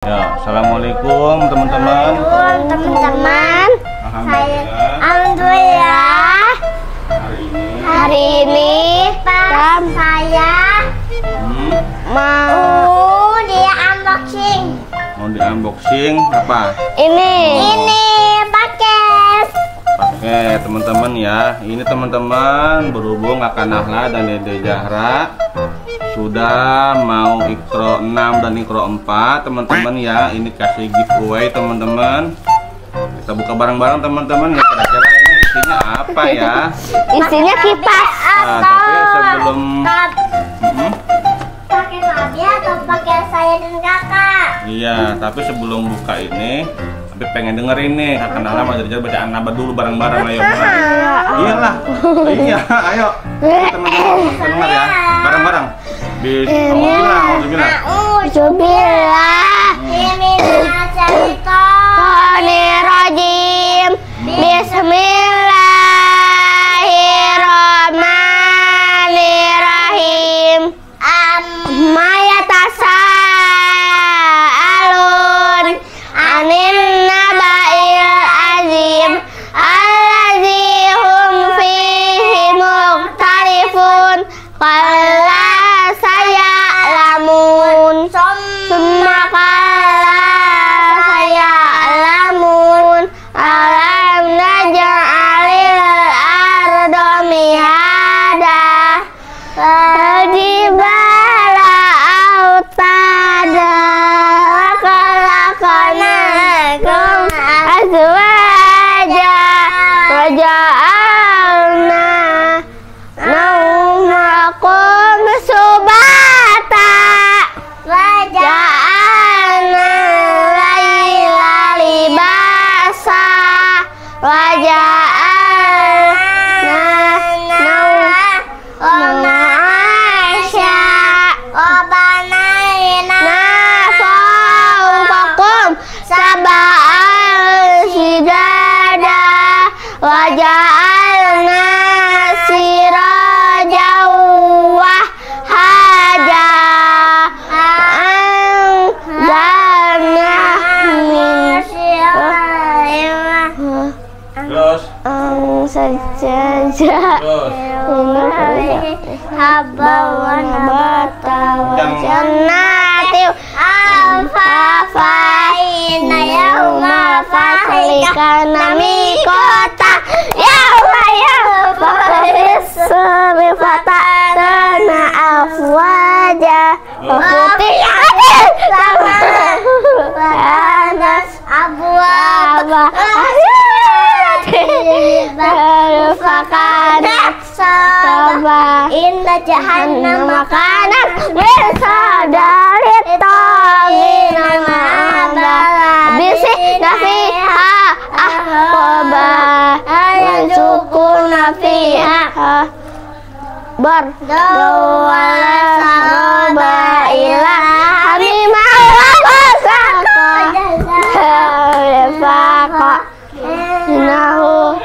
Ya, assalamualaikum teman-teman. Alhamdulillah. Hari ini saya mau di unboxing apa? Ini paket teman-teman ya. Ini teman-teman berhubung Kakak Nahla dan Dede Zahra sudah mau Iqro 6 dan Iqro 4 teman-teman ya. Ini kasih giveaway teman-teman. Kita buka bareng-bareng teman-teman ya. Kira-kira ini isinya apa ya? Isinya kipas. Nah, tapi sebelum pakai Nabi atau pakai saya dan kakak? Iya, tapi sebelum buka ini tapi pengen denger ini Kakak Nahla sama Dede Zahra bacaan naba dulu bareng-bareng. Ayo mulai. Iyalah. Iya, ayo. Teman-teman denger ya. Bareng-bareng. Bismillah. Bismillahirrahmanirrahim. Mayatasaalun anin naba'il azim allazi hum fihi mukhtalifun qala saya'lamun summa qala saya'lamun alam naj'alil arda mihada wal-jibala autada wa khalaqnakum azwaja wa ja'alna naumakum subata wa ja'alna laila libasa wa ja'alna ma'asya wa banayna fawqakum sab'an shidada wa ja'alna sirajan wahaja anzalna min Terus. saja haba wa nabata wa jannati alfafa inna yawma faslikana mikota yawma fasrifata dana afwaja wa putihati sama panas abwa fakanat sabah inna jahannama kanat mirsada littagina ma'abala bisi nafiha ahqaba wansyukuna fiha bardawala saroba ila hamimah wa wasaka faqa innahu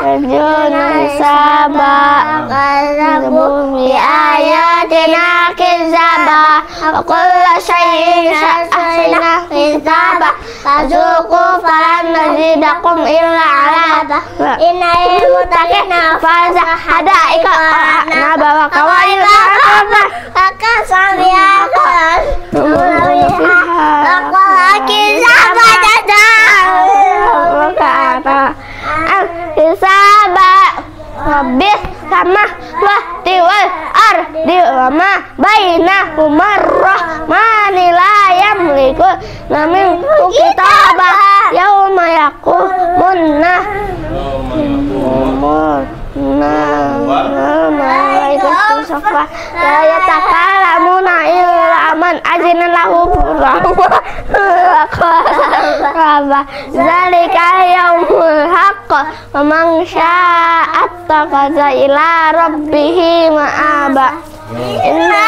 rajulun sabah kadzabun bi ayatina kizzaba wa kullu syai'in ahsaynahu kitaba fazuqu falan nazidakum illa 'adaba innal muttaqina faza hadaika naba wa qawaila akan sabiakan habis sama wahti wal ardi wama bainahumar rahmani la yamliku namin kitabah yauma yaqumunna malaikatu safa la yatakalamuna illa man azina lahu rahmah zalika yaumul haqq wa man syaa'a ittakhadha ila rabbih ma'aba inna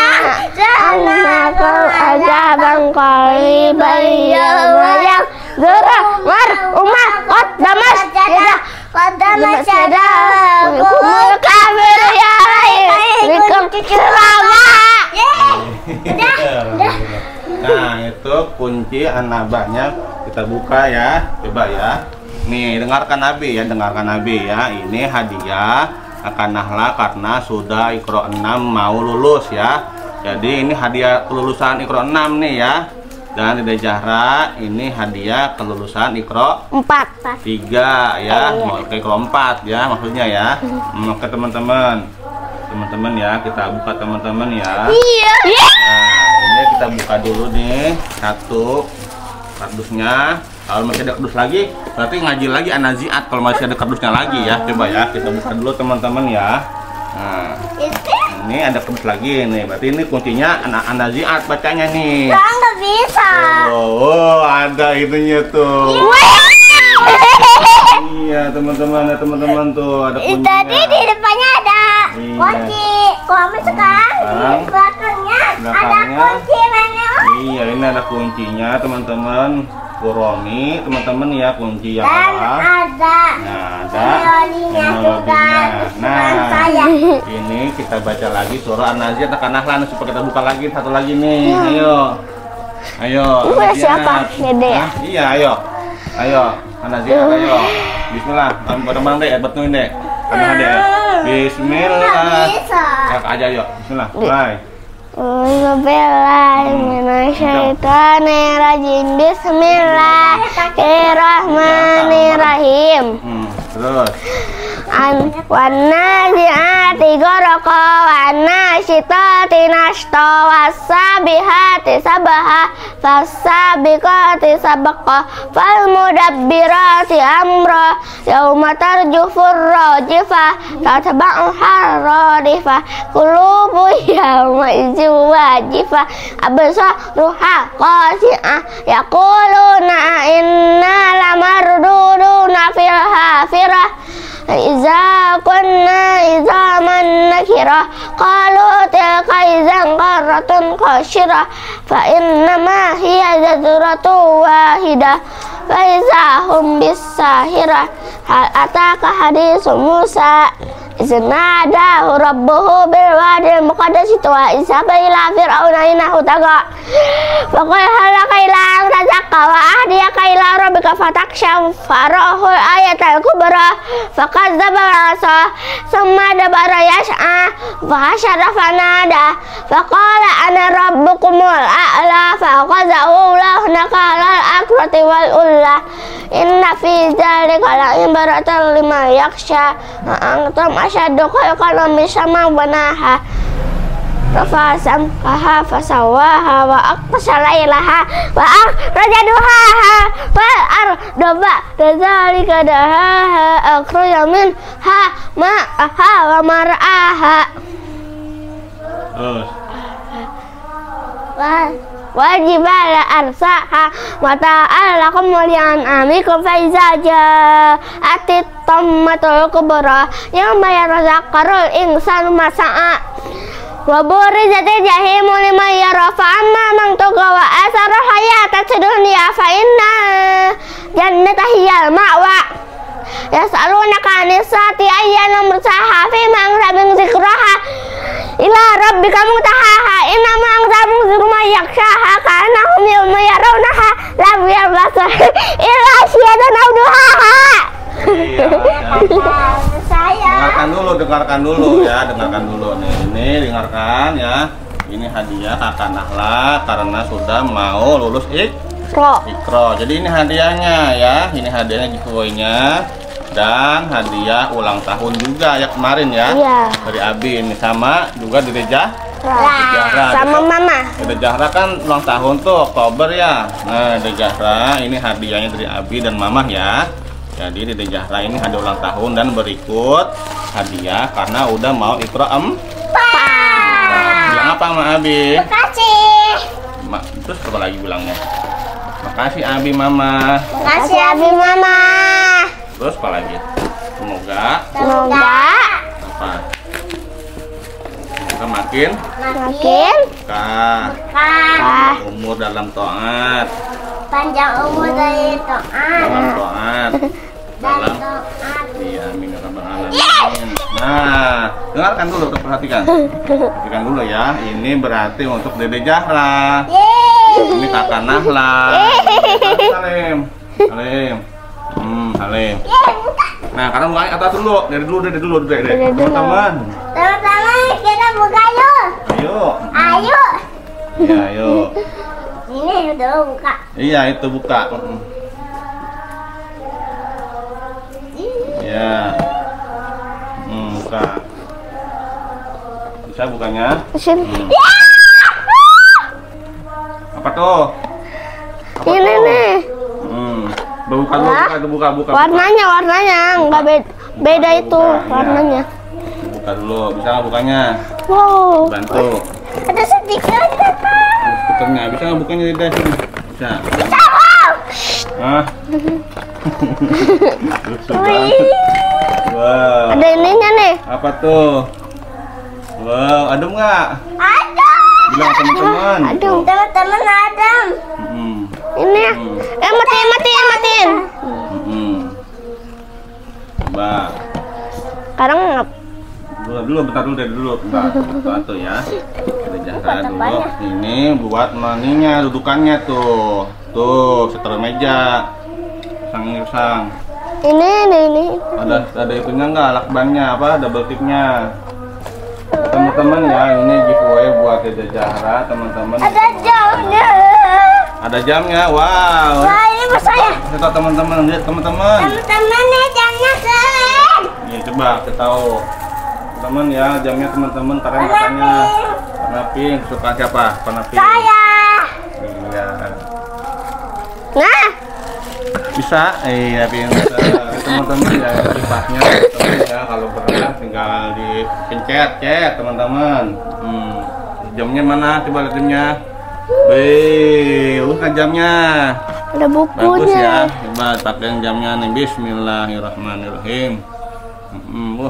ja'alnaka azaban qariban yawma yahzuru mar'uma qaddamas yadah kumul kafir ya bikum selamat. Udah. Nah, itu kunci anabahnya kita buka ya. Coba ya. Nih, dengarkan Abi ya, dengarkan Abi ya. Ini hadiah Kakak Nahla karena sudah Iqra 6 mau lulus ya. Jadi ini hadiah kelulusan Iqra 6 nih ya. Dan Dede Zahra ini hadiah kelulusan Iqra 4. 3 ya. Mau ke Iqra 4 ya maksudnya ya. Oke teman-teman. Teman-teman ya, kita buka teman-teman ya. Iya. Nah, ini kita buka dulu nih satu kardusnya. Kalau masih ada kardus lagi, berarti ngaji lagi An-Nazi'at. Kalau masih ada kardusnya lagi ya, coba ya kita buka dulu teman-teman ya. Nah, ini ada kardus lagi nih. Berarti ini kuncinya An-Nazi'at bacanya nih. Nggak bisa. Oh, ada itunya tuh. Iya teman-teman tuh ada kuncinya. Tadi di depannya ada Iya. kunci. Kamu sekarang di belakangnya ada kunci mana? Iya, ini ada kuncinya teman-teman. Kuromi teman-teman ya, kunci yang Dan apa? ada Nah, ada melodinya juga. Nah, ini kita baca lagi surah An-Nazi'at Kakak Nahla supaya kita buka lagi satu lagi nih. Ayo. An-Nazi'at. Siapa? Dede ya? Hah? Iya, ayo. An-Nazi'at, ayo. Bismillah. Bareng-bareng deh, betulin deh. Bareng deh. Bismillah. Kakak aja yuk. Bismillah. Mulai. Bismillahirrahmanirrahim. Bismillahirrahmanirrahim. Terus. Wan-nazi'ati gharqa wan-nasyitati nashta was-sabihati sabha fas-sabiqati sabqa fal-mudabbirati amra yauma tarjufur rajifah tatba'uha radifa qulubu yawma idzin wajifah absaruha qasi'ah yaquluna inna lamarduduna fil hafirah Iza kunna izaman nakirah qalu tilka izan qarratun khashirah fa innama hiya zajratun wahidah fa iza hum bisahirah hal ataka hadisu Musa iznadahu rabbuhu bil wadil muqaddasi wa izhaba ila fir'auna innahu tagha wa qala halaka ila an tazakka wa ahdiyaka ila rabbika fatakhsha farahu ayatal kubra fakazzaba wa asa summa dabara yas'a fa hasyara fanada faqala ana rabbukumul a'la fa qazahu lahu nakala al-akrati wal ulla inna fi dzalika la ibaratan liman yakhsha antum asyaddu khalqan min sama banaha rafa samkaha fasawaha wa aqtasha lailaha wa akhrajaduha fal ardoba dzalika dahaha akhraja minha ma'aha wa mar'aha wajibala arsaha wa ta'alakum walian amikum faiza ja'atit tammatul kubra yawma yarzaqarul insanu masa'a wa burizatil jahimu liman yara fa amma man tugha wa asara hayata dunya fa inna jannata hiyal ma'wa yas'alunaka anis saati ayyana mursaha fi man rabin zikraha ila rabbika muntahaha inna ma anzamu zikma yakshaha kana hum yawma yarawnaha lam yalbasu illa syaitan aw duhaha. Dengarkan dulu ya, dengarkan dulu nih. Ini dengarkan ya. Ini hadiah Kakak Nahla karena sudah mau lulus Iqra. Jadi ini hadiahnya ya. Ini hadiahnya giveaway-nya dan hadiah ulang tahun juga ya kemarin ya. Iya. Dari Abi ini sama juga Dede Zahra. Sama Mama. Dede Zahra kan ulang tahun tuh Oktober ya. Nah, Dede Zahra ini hadiahnya dari Abi dan Mama ya. Jadi Dede Zahra ini hadiah ulang tahun dan berikut hadiah karena udah mau Iqra 4. Bilang apa sama Abi? Makasih. Terus apa lagi bilangnya? Makasih Abi Mama. Makasih Abi Mama. Terus apa lagi? Semoga apa? Semoga makin umur dalam taat. Panjang umur dari taat. Dalam iya, amin ya rabbal alamin. Nah, dengarkan dulu, perhatikan dulu ya. Ini berarti untuk Dede Zahra. Ini kakak Nahla. Salim. Salim. Salim. Nah, sekarang buka atas dulu. Dari dulu. Teman-teman. Teman-teman, kita buka yuk. Ayo. Ayo. Ya, ayo. Ini udah buka. Iya, itu buka. Ya. Buka. Bisa bukanya? Apa tuh? Apa ini tuh? nih. Buka. Warnanya nggak beda itu warnanya. Buka dulu, bisa nggak bukanya? Wow. Bantu. Ada stikernya kan? Stikernya bisa nggak bukanya di sini? Bisa. Hah? Lucu banget. Wow. Ada ininya nih. Apa tuh? Wow, adem nggak? Adem. Bilang ke teman-teman. Adem, teman-teman adem. Ini ya. Matiin. Coba. Sekarang Bentar dulu. Satu ya. Kita jaga dulu. Ini buat maninya, dudukannya tuh. Tuh, setel meja. Sang. ini. Ada itunya nggak? Lakbannya apa? Double tipnya. Teman-teman ya, ini giveaway buat Dede Zahra, teman-teman. Ada jamnya. Ada jamnya, wow. Wah, ini buat saya. Kita teman-teman lihat teman-teman. Teman-teman nih jamnya keren. Ini coba kita tahu. Teman ya, jamnya teman-teman keren katanya. Warna pink, suka siapa? Warna pink. Saya. Iya. Nah, Bisa, iya pintar. Teman-teman ya kipasnya, teman ya kalau berat tinggal dipencet, teman-teman. Jamnya mana? Coba lihat jamnya. Kan jamnya. ada Bagus bukunya. ya. Coba pakai yang jamnya nih. Bismillahirrahmanirrahim. Wah,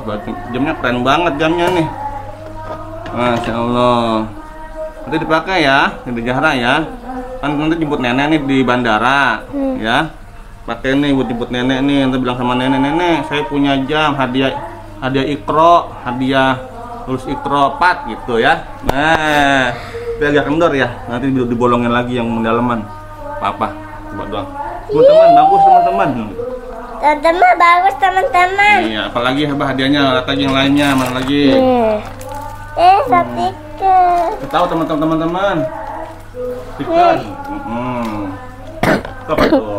jamnya keren banget jamnya nih. Masya Allah. Nanti dipakai ya, Dede Zahra ya. Kan nanti jemput nenek nih di bandara, ya. Pakai nih buat jemput nenek nih. Nanti bilang sama nenek, saya punya jam hadiah Iqra, hadiah lulus Iqra 4 gitu ya. Nah, itu agak kendor ya. Nanti dibolongin lagi yang mendalaman. Apa? Coba doang. Teman-teman, bagus teman-teman. Teman-teman bagus teman-teman. Iya, apalagi apa hadiahnya? Lihat lagi yang lainnya, mana lagi? Stiker. Tahu teman-teman. Stiker. Apa tuh?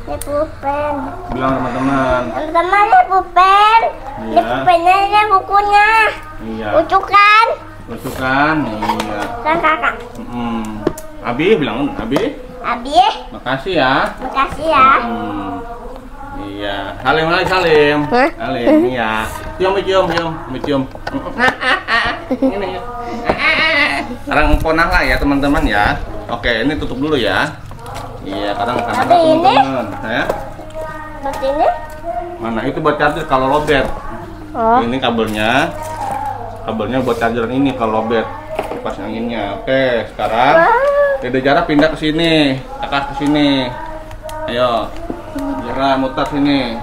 Ini pulpen. Bilang teman-teman. Teman-teman ini pulpen. Ini Iya. pulpennya, ini bukunya. Iya. Ucukan. Lucukan. Iya. Kan kakak. Abi bilang Abi. Abi, Makasih ya. makasih ya. Iya. Salim lagi Salim. Hah? Salim. Iya. Cium. Ini. Sekarang ponah lah ya teman-teman ya. Oke, ini tutup dulu ya. Iya, kadang Tapi ini? teman-teman. Ya. Seperti ini. Mana itu buat charger kalau lowbat. Oh. Ini kabelnya buat charger ini kalau lowbat. Kipas anginnya. Oke, sekarang Dede Zahra pindah ke sini, Kakak ke sini. Ayo. Zahra muter sini.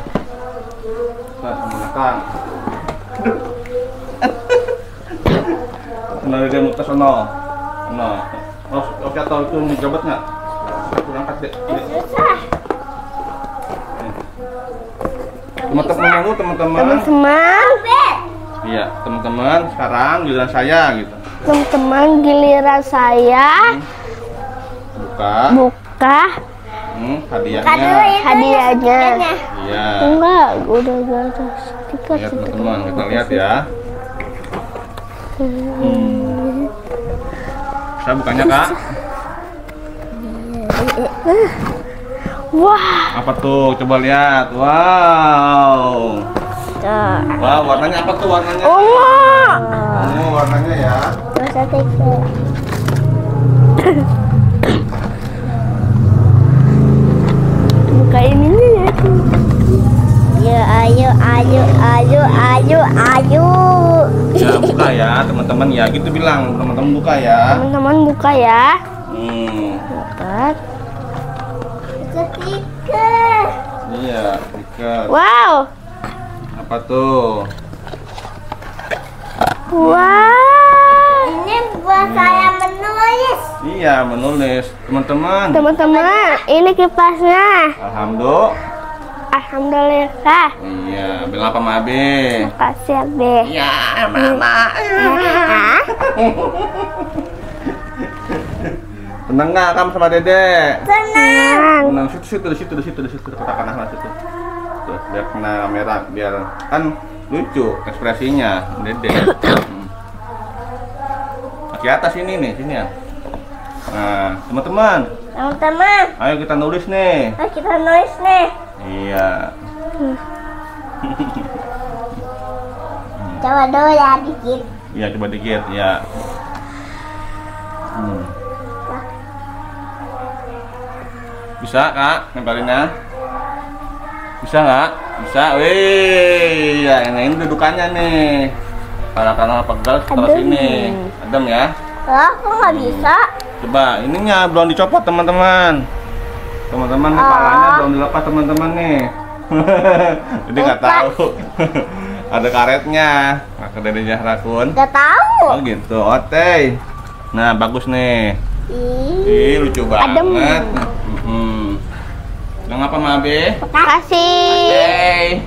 Sama belakang. Nah, dia muter sono. Oke, atau itu menjabat nggak? Aku angkat deh. Susah. Teman-teman, Teman-teman. Iya, teman-teman. Sekarang giliran saya gitu. Teman-teman giliran saya buka hadiahnya. Iya. Enggak, udah ada stiker. Lihat teman-teman, kita lihat ya. Bisa bukanya Kak? Wah. Apa tuh? Coba lihat. Wow. Wah, warnanya apa tuh warnanya? Ungu warnanya ya. Masa stiker. Buka ininya ya. Ayo. Ya, buka ya, teman-teman ya. Gitu bilang, teman-teman buka ya. Teman-teman buka ya. Buka. Stiker. Iya, stiker. Wow. Apa tuh? Wow. Ini buat saya menulis. Iya, menulis. Teman-teman. Teman-teman, ini kipasnya. Alhamdulillah. Iya, bilang apa sama Abi? Makasih ya, Be. Iya, Mama. Hah? Seneng nggak kamu sama Dede? Senang. Seneng. Situ. Katakan lah situ. Tuh, biar kena kamera, biar kan lucu ekspresinya Dede. Di atas ini nih, sini ya. Nah, teman-teman. Ayo kita nulis nih. Iya. Coba dulu ya dikit. Iya, coba dikit ya. Bisa Kak, nempelinnya? Bisa nggak? Bisa. Wih, ya ini dudukannya nih. Karena pegal setelah sini. Adem ya. Loh, kok nggak bisa? Coba, ininya belum dicopot teman-teman. Teman-teman, kepalanya belum dilepas teman-teman nih. Jadi nggak tahu. Ada karetnya. Nah, Dede Zahra Kun. Nggak tahu. Oh gitu, oke. Nah, bagus nih. Ih, lucu banget. Yang apa Mabe? Makasih.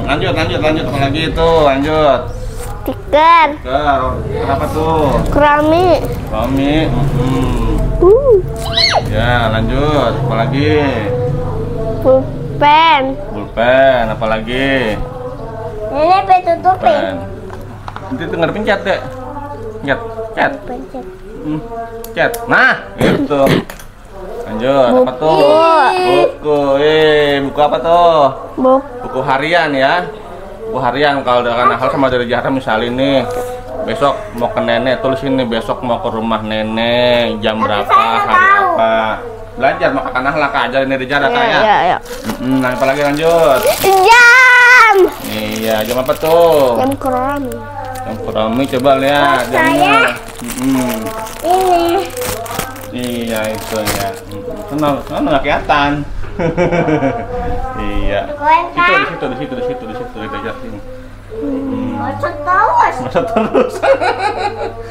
Lanjut apa lagi itu? Lanjut. Stiker. Kenapa tuh? Keramik. Ya, lanjut. Apa lagi? Pulpen. Apa lagi? Ini tutupin. Nanti tinggal pencet deh. Pencet. Pencet. Pencet. Nah, itu. Lanjut. Apa tuh? Buku. Buku apa tuh? Buku harian ya. Buku harian kalau udah hal sama Dede Zahra, misal ini besok mau ke nenek, tulis ini besok mau ke rumah nenek jam berapa, hari apa. Belajar maka kanahlah Kak, ajarin Dede Zahra Kak ya. Iya. Nah, apa lagi lanjut? Jam. Iya, jam apa tuh? Jam keramik. Jam keramik, coba lihat jamnya. Ini. Iya, itu ya. Senang nggak kelihatan. Iya. Di situ Dede Zahra sini. Masa terus.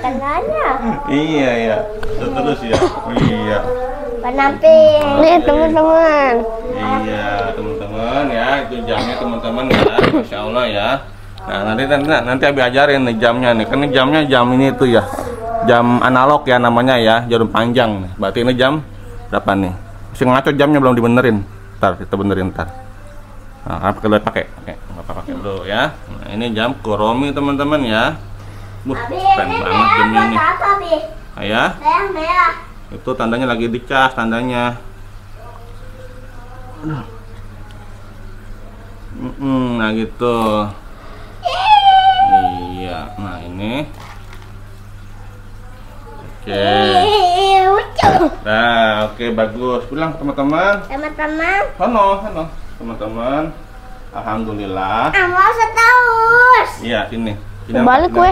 Kenanya. Iya. Terus ya. Iya. Penampil. Nih teman-teman. Iya, teman-teman ya, itu jamnya teman-teman ya. Masya Allah ya. Nah, nanti Abi ajarin nih jamnya nih. Kan ini jamnya jam ini tuh ya. Jam analog ya namanya ya, jarum panjang. Berarti ini jam berapa nih? Masih ngaco jamnya belum dibenerin. Ntar kita benerin ntar. Nah, kita pakai dulu ya. Nah, ini jam Kuromi teman-teman ya. Keren banget jamnya nih. Ayah. Merah. Itu tandanya lagi dicas tandanya. Nah gitu. Iya. Nah ini. Oke. Nah, oke bagus. Bilang teman-teman. Hano. Teman-teman. Alhamdulillah. Mau terus. Iya, sini. Balik gue.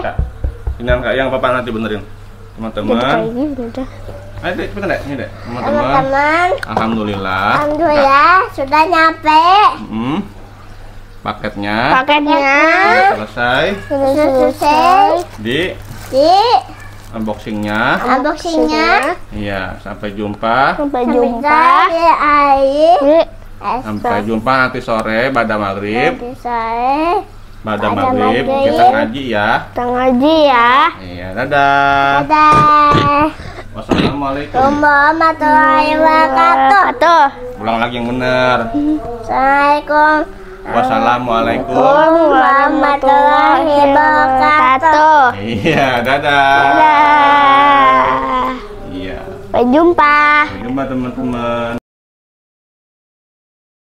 Ini yang papa nanti benerin. Teman-teman. Ayo deh, cepetan deh. Ini deh, teman-teman. Alhamdulillah Sudah nyampe. Paketnya. Selesai. Di unboxingnya. Iya, sampai jumpa. Sampai jumpa nanti sore pada maghrib. Kita ngaji ya. Iya, dadah. Wassalamualaikum warahmatullahi wabarakatuh. Ulang lagi yang benar. Assalamualaikum Wassalamualaikum warahmatullahi wabarakatuh. Iya, dadah. Dadah. Iya. Sampai jumpa. Sampai jumpa teman-teman.